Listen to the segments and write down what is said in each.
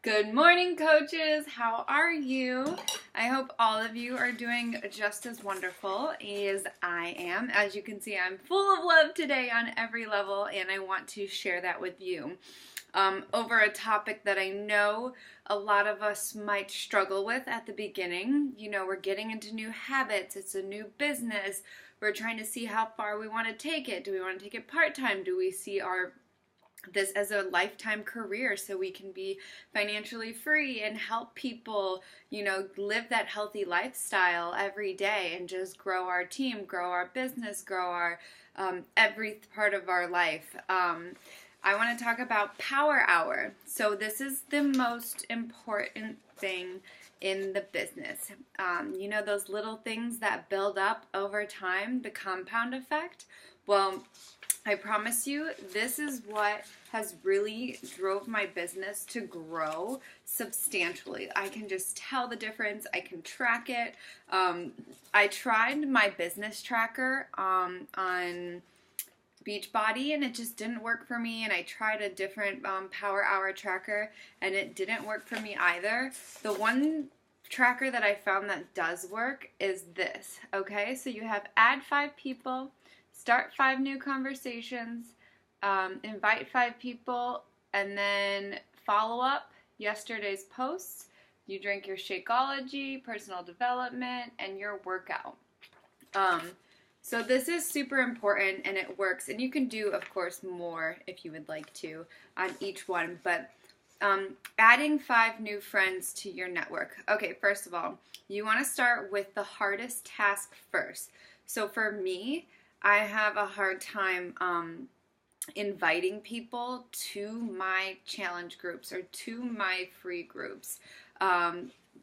Good morning, coaches. How are you? I hope all of you are doing just as wonderful as I am. As you can see, I'm full of love today on every level, and I want to share that with you. Over a topic that I know a lot of us might struggle with at the beginning. You know, we're getting into new habits. It's a new business. We're trying to see how far we want to take it. Do we want to take it part-time? Do we see this as a lifetime career so we can be financially free and help people, you know, live that healthy lifestyle every day and just grow our team, grow our business, grow our every part of our life. I want to talk about Power Hour. So this is the most important thing in the business. You know, those little things that build up over time, the compound effect. Well, I promise you, this is what has really drove my business to grow substantially. I can just tell the difference. I can track it. I tried my business tracker on Beachbody and it just didn't work for me, and I tried a different Power Hour tracker and it didn't work for me either. The one tracker that I found that does work is this, okay? So you have add 5 people, start 5 new conversations, invite 5 people, and then follow up yesterday's posts. You drink your Shakeology, personal development, and your workout. So this is super important and it works. And you can do, of course, more if you would like to on each one. But adding 5 new friends to your network. Okay, first of all, you want to start with the hardest task first. So for me, I have a hard time inviting people to my challenge groups or to my free groups.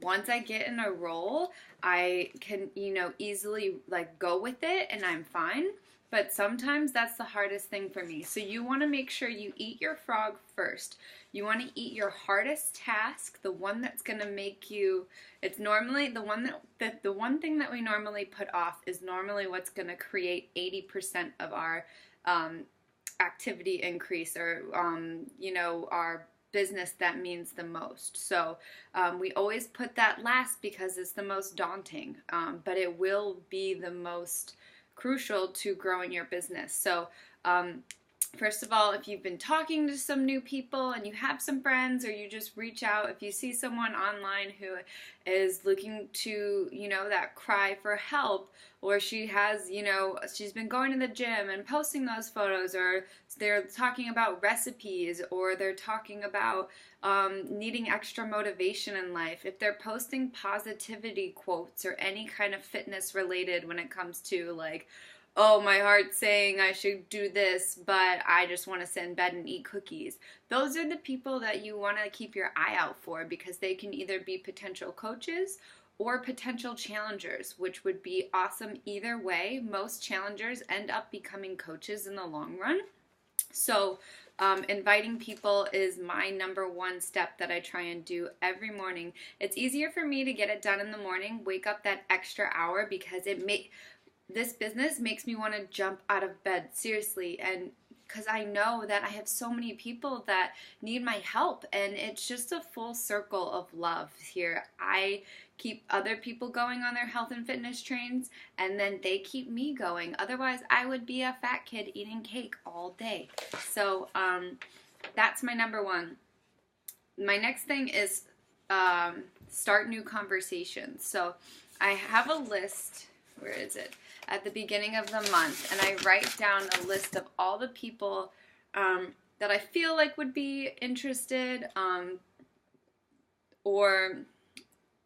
Once I get in a role, I can, you know, easily like go with it and I'm fine. But sometimes that's the hardest thing for me. So you want to make sure you eat your frog first. You want to eat your hardest task, the one that's going to make you, it's normally the one the one thing that we normally put off is normally what's going to create 80% of our activity increase or, you know, our business that means the most. So we always put that last because it's the most daunting, but it will be the most crucial to growing your business. So first of all, if you've been talking to some new people and you have some friends, or you just reach out, if you see someone online who is looking to, you know, that cry for help, or she has, you know, she's been going to the gym and posting those photos, or they're talking about recipes, or they're talking about needing extra motivation in life, if they're posting positivity quotes or any kind of fitness related when it comes to like, oh, my heart's saying I should do this, but I just want to sit in bed and eat cookies. Those are the people that you want to keep your eye out for, because they can either be potential coaches or potential challengers, which would be awesome either way. Most challengers end up becoming coaches in the long run. So inviting people is my number one step that I try and do every morning. It's easier for me to get it done in the morning, wake up that extra hour, because this business makes me want to jump out of bed, seriously, and because I know that I have so many people that need my help, and it's just a full circle of love here. I keep other people going on their health and fitness trains, and then they keep me going. Otherwise, I would be a fat kid eating cake all day. So that's my number one. My next thing is start new conversations. So I have a list. Where is it? At the beginning of the month, and I write down a list of all the people that I feel like would be interested, or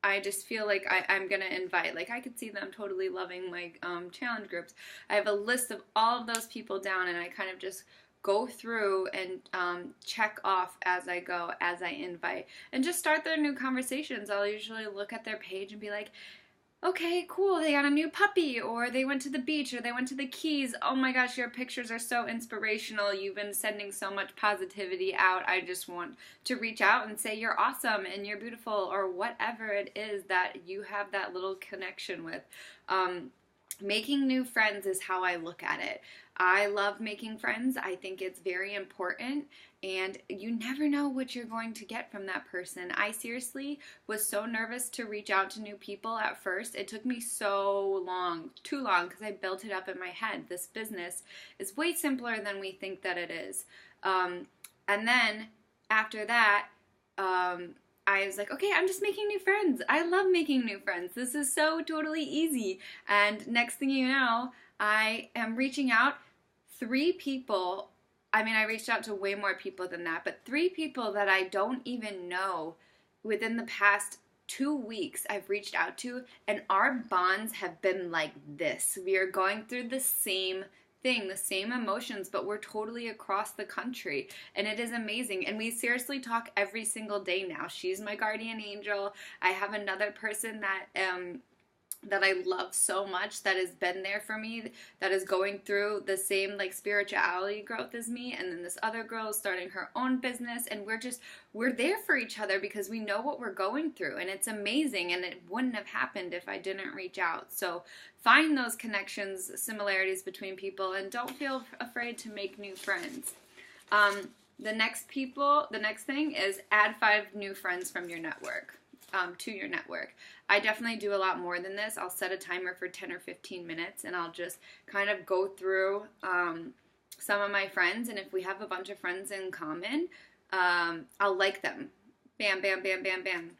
I just feel like I'm going to invite. Like, I could see them totally loving my challenge groups. I have a list of all of those people down, and I kind of just go through and check off as I go, as I invite, and just start their new conversations. I'll usually look at their page and be like, okay, cool, they got a new puppy, or they went to the beach, or they went to the Keys. Oh my gosh, your pictures are so inspirational. You've been sending so much positivity out. I just want to reach out and say you're awesome and you're beautiful, or whatever it is that you have that little connection with. making new friends is how I look at it. I love making friends. I think it's very important, and you never know what you're going to get from that person. I seriously was so nervous to reach out to new people at first. It took me so long, too long, because I built it up in my head. This business is way simpler than we think that it is. And then after that, I was like, okay, I'm just making new friends. I love making new friends. This is so totally easy. And next thing you know, I am reaching out 3 people. I mean, I reached out to way more people than that, but 3 people that I don't even know within the past 2 weeks I've reached out to, and our bonds have been like this. We are going through the same thing, the same emotions, but we're totally across the country, and it is amazing. And we seriously talk every single day now. She's my guardian angel. I have another person that I love so much that has been there for me, that is going through the same like spirituality growth as me, and then this other girl is starting her own business, and we're there for each other because we know what we're going through, and it's amazing, and it wouldn't have happened if I didn't reach out. So find those connections, similarities between people, and don't feel afraid to make new friends. The next thing is add 5 new friends from your network. To your network. I definitely do a lot more than this. I'll set a timer for 10 or 15 minutes, and I'll just kind of go through some of my friends, and if we have a bunch of friends in common, I'll like them. Bam, bam, bam, bam, bam.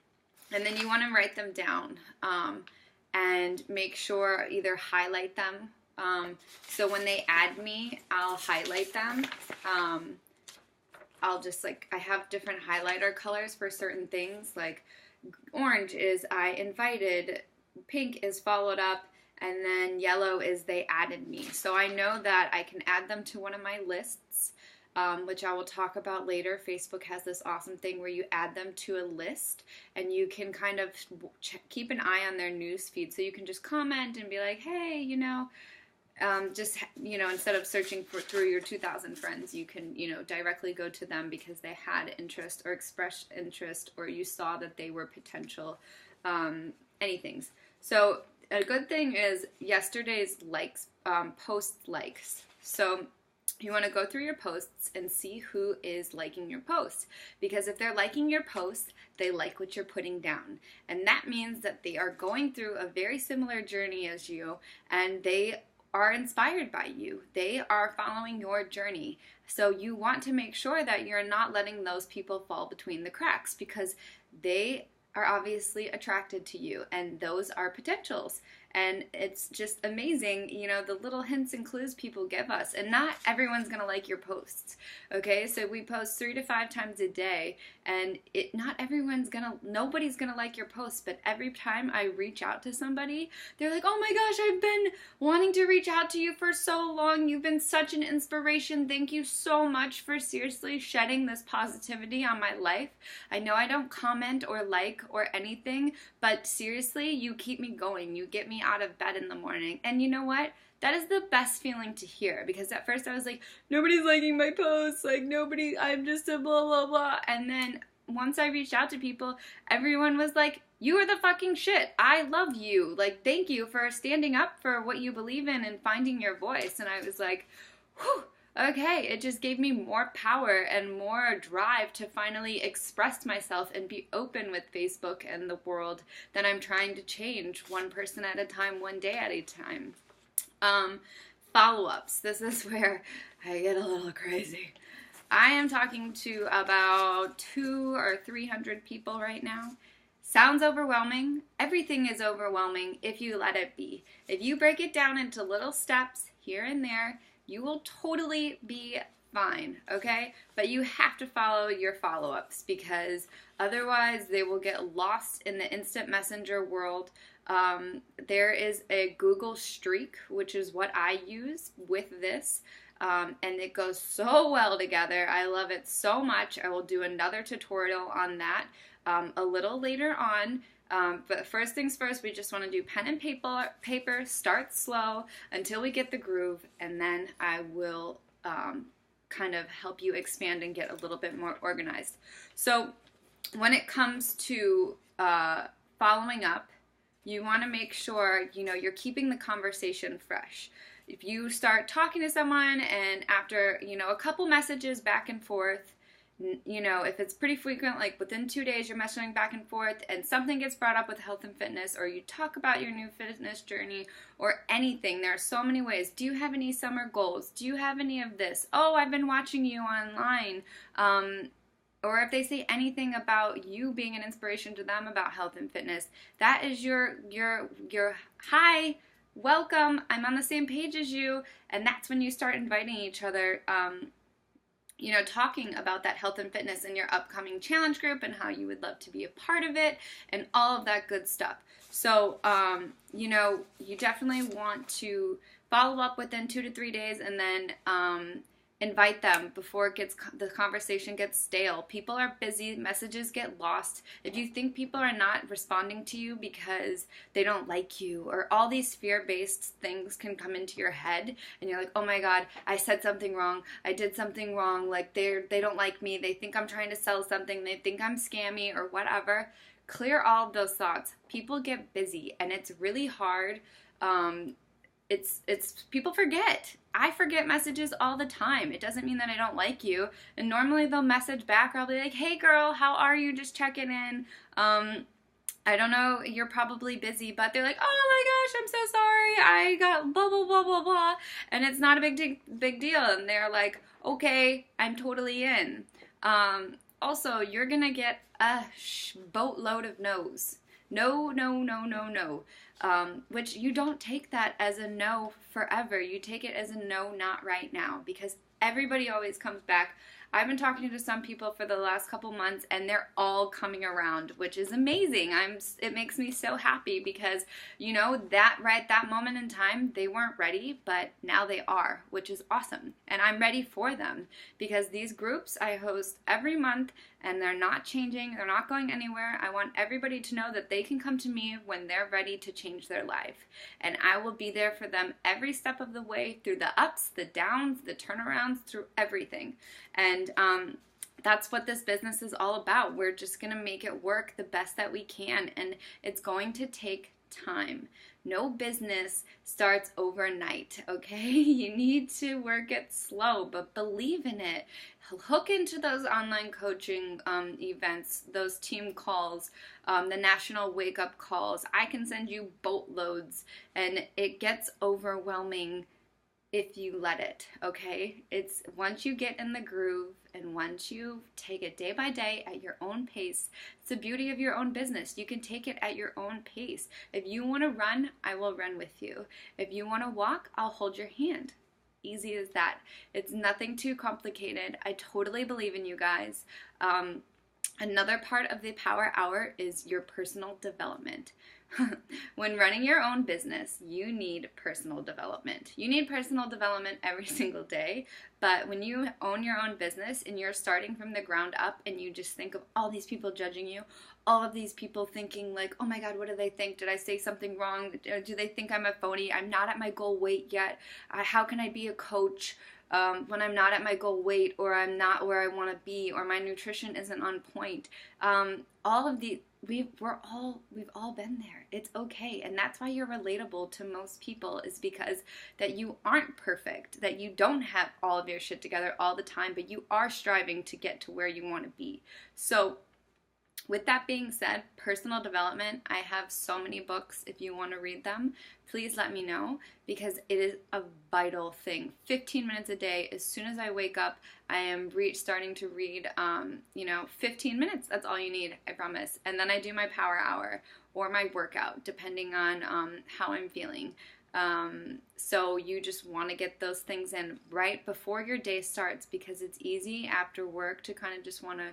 And then you want to write them down and make sure either highlight them. So when they add me, I'll highlight them. I'll just I have different highlighter colors for certain things, like orange is I invited, pink is followed up, and then yellow is they added me. So I know that I can add them to one of my lists, which I will talk about later. Facebook has this awesome thing where you add them to a list, and you can kind of keep an eye on their news feed. So you can just comment and be like, hey, instead of searching through your 2,000 friends, you can, directly go to them because they had interest or expressed interest, or you saw that they were potential anything. So a good thing is yesterday's post likes. So you want to go through your posts and see who is liking your posts, because if they're liking your posts, they like what you're putting down, and that means that they are going through a very similar journey as you, and they are inspired by you. They are following your journey. So you want to make sure that you're not letting those people fall between the cracks, because they are obviously attracted to you, and those are potentials. And it's just amazing, the little hints and clues people give us. And not everyone's going to like your posts, okay? So we post 3 to 5 times a day, and nobody's going to like your posts, but every time I reach out to somebody, they're like, oh my gosh, I've been wanting to reach out to you for so long. You've been such an inspiration. Thank you so much for seriously shedding this positivity on my life. I know I don't comment or like or anything, but seriously, you keep me going. You get me out of bed in the morning. And you know what? That is the best feeling to hear, because at first I was like, nobody's liking my posts, I'm just a blah, blah, blah. And then once I reached out to people, everyone was like, you are the fucking shit. I love you. Thank you for standing up for what you believe in and finding your voice. And I was like, whew. Okay, it just gave me more power and more drive to finally express myself and be open with Facebook and the world that I'm trying to change, one person at a time, one day at a time. Follow-ups. This is where I get a little crazy. I am talking to about 200 or 300 people right now. Sounds overwhelming. Everything is overwhelming if you let it be. If you break it down into little steps here and there, you will totally be fine, okay? But you have to follow your follow-ups, because otherwise they will get lost in the instant messenger world. There is a Google Streak, which is what I use with this, and it goes so well together. I love it so much. I will do another tutorial on that a little later on. But first things first, we just want to do pen and paper, start slow until we get the groove, and then I will kind of help you expand and get a little bit more organized. So when it comes to following up, You want to make sure, you're keeping the conversation fresh. If you start talking to someone and after, a couple messages back and forth, if it's pretty frequent, like within 2 days you're messaging back and forth and something gets brought up with health and fitness, or you talk about your new fitness journey or anything, there are so many ways. Do you have any summer goals? Do you have any of this? Oh, I've been watching you online. Or if they say anything about you being an inspiration to them about health and fitness, that is your hi, welcome, I'm on the same page as you, and that's when you start inviting each other, talking about that health and fitness in your upcoming challenge group and how you would love to be a part of it and all of that good stuff. So, you definitely want to follow up within 2 to 3 days and then invite them before the conversation gets stale. People are busy, messages get lost. If you think people are not responding to you because they don't like you, or all these fear-based things can come into your head and you're like, oh my god, I said something wrong, I did something wrong, like they don't like me, they think I'm trying to sell something, they think I'm scammy or whatever. Clear all of those thoughts. People get busy and it's really hard. It's people forget. I forget messages all the time. It doesn't mean that I don't like you. And normally they'll message back or I'll be like, hey girl, how are you? Just checking in. I don't know, you're probably busy, but they're like, oh my gosh, I'm so sorry. I got blah, blah, blah, blah, blah. And it's not a big deal. And they're like, okay, I'm totally in. Also, you're going to get a boatload of no's. No, no, no, no, no. Which you don't take that as a no forever. You take it as a no, not right now, because everybody always comes back. I've been talking to some people for the last couple months and they're all coming around, which is amazing. It makes me so happy because, that moment in time, they weren't ready, but now they are, which is awesome. And I'm ready for them because these groups I host every month and they're not changing. They're not going anywhere. I want everybody to know that they can come to me when they're ready to change their life. And I will be there for them every step of the way, through the ups, the downs, the turnarounds, through everything. And that's what this business is all about. We're just going to make it work the best that we can, and it's going to take time. No business starts overnight, okay? You need to work it slow, but believe in it. Hook into those online coaching events, those team calls, the national wake-up calls. I can send you boatloads, and it gets overwhelming if you let it, okay? It's once you get in the groove and once you take it day by day at your own pace, it's the beauty of your own business. You can take it at your own pace. If you want to run, I will run with you. If you want to walk, I'll hold your hand. Easy as that. It's nothing too complicated. I totally believe in you guys. Another part of the Power Hour is your personal development. When running your own business, you need personal development. You need personal development every single day, but when you own your own business and you're starting from the ground up and you just think of all these people judging you, all of these people thinking like, oh my god, what do they think? Did I say something wrong? Do they think I'm a phony? I'm not at my goal weight yet. How can I be a coach when I'm not at my goal weight, or I'm not where I want to be, or my nutrition isn't on point? All of the we've all been there. It's okay. And that's why you're relatable to most people, is because that you aren't perfect, that you don't have all of your shit together all the time, but you are striving to get to where you want to be. So with that being said, personal development, I have so many books. If you want to read them, please let me know, because it is a vital thing. 15 minutes a day. As soon as I wake up, I am starting to read, 15 minutes. That's all you need, I promise. And then I do my power hour or my workout, depending on how I'm feeling. So you just want to get those things in right before your day starts, because it's easy after work to kind of just want to,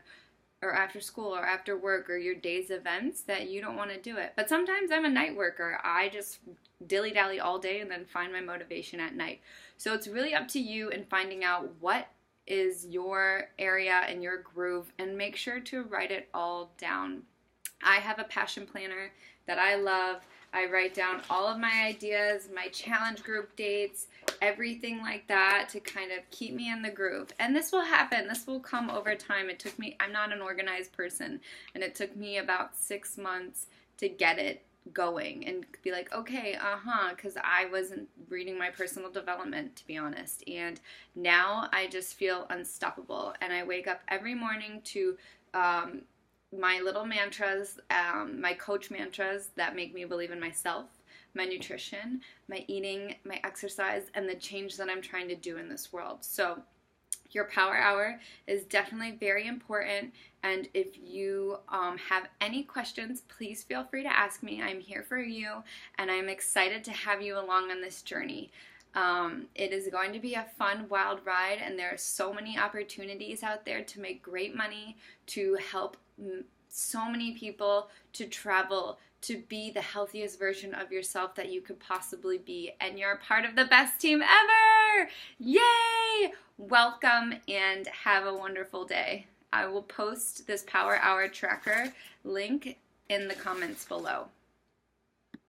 or after school or after work or your day's events, that you don't want to do it. But sometimes I'm a night worker. I just dilly-dally all day and then find my motivation at night. So it's really up to you in finding out what is your area and your groove, and make sure to write it all down. I have a passion planner that I love. I write down all of my ideas, my challenge group dates, everything like that, to kind of keep me in the groove. And this will happen. This will come over time. I'm not an organized person, and it took me about 6 months to get it going and be like, okay, because I wasn't reading my personal development, to be honest. And now I just feel unstoppable. And I wake up every morning to my little mantras, my coach mantras that make me believe in myself, my nutrition, my eating, my exercise, and the change that I'm trying to do in this world. So your power hour is definitely very important, and if you have any questions, please feel free to ask me. I'm here for you, and I'm excited to have you along on this journey. It is going to be a fun, wild ride, and there are so many opportunities out there to make great money, to help so many people, to travel, to be the healthiest version of yourself that you could possibly be, and you're part of the best team ever! Yay! Welcome and have a wonderful day. I will post this Power Hour Tracker link in the comments below.